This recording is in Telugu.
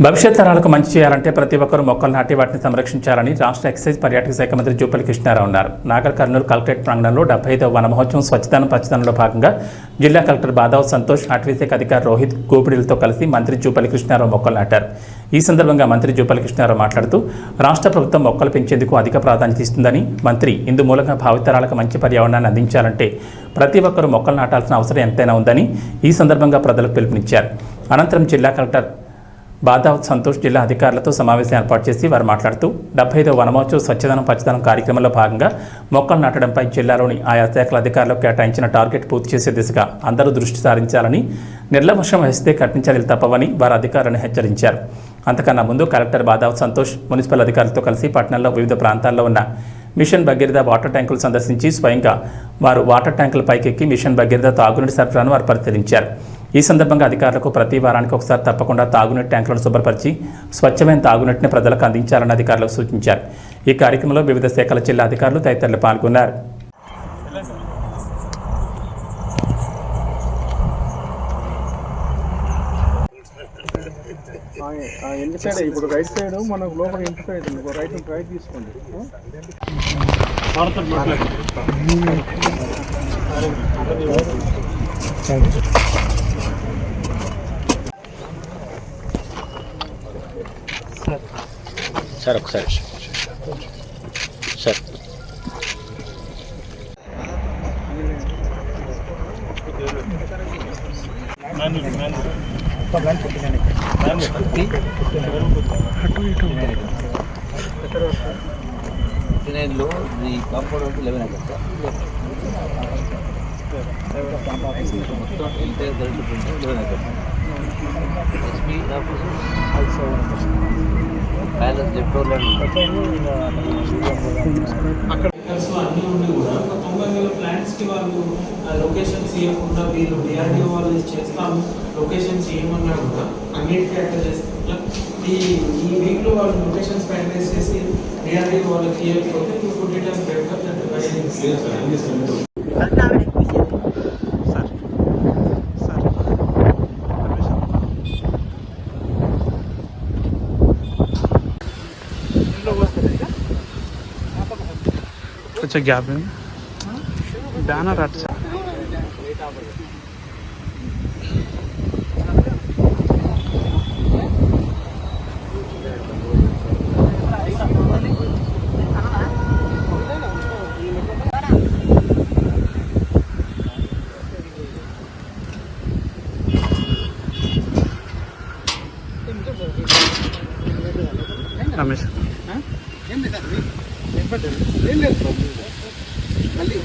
భవిష్యత్ తరాలకు మంచి చేయాలంటే ప్రతి ఒక్కరూ మొక్కలు నాటి వాటిని సంరక్షించాలని రాష్ట్ర ఎక్సైజ్ పర్యాటక శాఖ మంత్రి జూపల్లి కృష్ణారావు అన్నారు. నాగర్ కర్నూలు కలెక్టరేట్ ప్రాంగణంలో 75వ వన మహోత్సవం స్వచ్ఛదనం పచ్చదనంలో భాగంగా జిల్లా కలెక్టర్ బాదావ్ సంతోష్, అటవీశాఖ అధికారి రోహిత్ గోపిడిలతో కలిసి మంత్రి జూపల్లి కృష్ణారావు మొక్కలు నాటారు. ఈ సందర్భంగా మంత్రి జూపల్లి కృష్ణారావు మాట్లాడుతూ రాష్ట్ర ప్రభుత్వం మొక్కలు పెంచేందుకు అధిక ప్రాధాన్యత ఇస్తుందని, మంత్రి ఇందు మూలంగా భావితరాలకు మంచి పర్యావరణాన్ని అందించాలంటే ప్రతి ఒక్కరూ మొక్కలు నాటాల్సిన అవసరం ఎంతైనా ఉందని ఈ సందర్భంగా ప్రజలకు పిలుపునిచ్చారు. అనంతరం జిల్లా కలెక్టర్ బాదావ్ సంతోష్ జిల్లా అధికారులతో సమావేశం ఏర్పాటు చేసి వారు మాట్లాడుతూ 75వ వనమహోత్సవ స్వచ్ఛదనం పచ్చదనం కార్యక్రమంలో భాగంగా మొక్కలు నాటడంపై జిల్లాలోని ఆయా శాఖల అధికారులకు కేటాయించిన టార్గెట్ పూర్తి చేసే దిశగా అందరూ దృష్టి సారించాలని, నిర్లక్ష్యం వహిస్తే కఠిన చర్యలు తప్పవని వారు అధికారులను హెచ్చరించారు. అంతకన్నా ముందు కలెక్టర్ బాదావ్ సంతోష్ మున్సిపల్ అధికారులతో కలిసి పట్టణంలో వివిధ ప్రాంతాల్లో ఉన్న మిషన్ భగీరథ వాటర్ ట్యాంకులు సందర్శించి స్వయంగా వారు వాటర్ ట్యాంకుల పైకెక్కి మిషన్ భగీరథ తాగునీటి సరఫరాను వారు పరిశీలించారు. ఈ సందర్భంగా అధికారులకు ప్రతి వారానికి ఒకసారి తప్పకుండా తాగునీటి ట్యాంకులను శుభ్రపరిచి స్వచ్ఛమైన తాగునీటిని ప్రజలకు అందించాలని అధికారులకు సూచించారు. ఈ కార్యక్రమంలో వివిధ శాఖల జిల్లా అధికారులు తదితరులు పాల్గొన్నారు. ఇప్పుడు రైట్ సైడ్ మనకు లోపల ఇంటి సైడ్ రైట్ తీసుకోండి. సార్ ఒకసారి సార్ లో ఈ కాంపౌండ్ 11 అవుతుంది సార్. అక్కడ అన్నీ ఉండి కూడా 90,000 ప్లాంట్స్కి వాళ్ళు లొకేషన్స్ ఇవ్వకుండా వీళ్ళు డిఆర్డిఓ వాళ్ళు చేస్తాము లొకేషన్స్ ఇవ్వమన్నా కూడా అన్నిటికీ అట్లా చేస్తాం. ఈ వీక్లో వాళ్ళు లొకేషన్స్ ఫైనలైజ్ చేసి డిఆర్డిఓ వాళ్ళకి ఇవ్వకపోతే ఇప్పుడు రిటర్న్ పేపర్ अच्छा गैप में बैनर अच्छा रमेश ఏం లేదు మళ్ళీ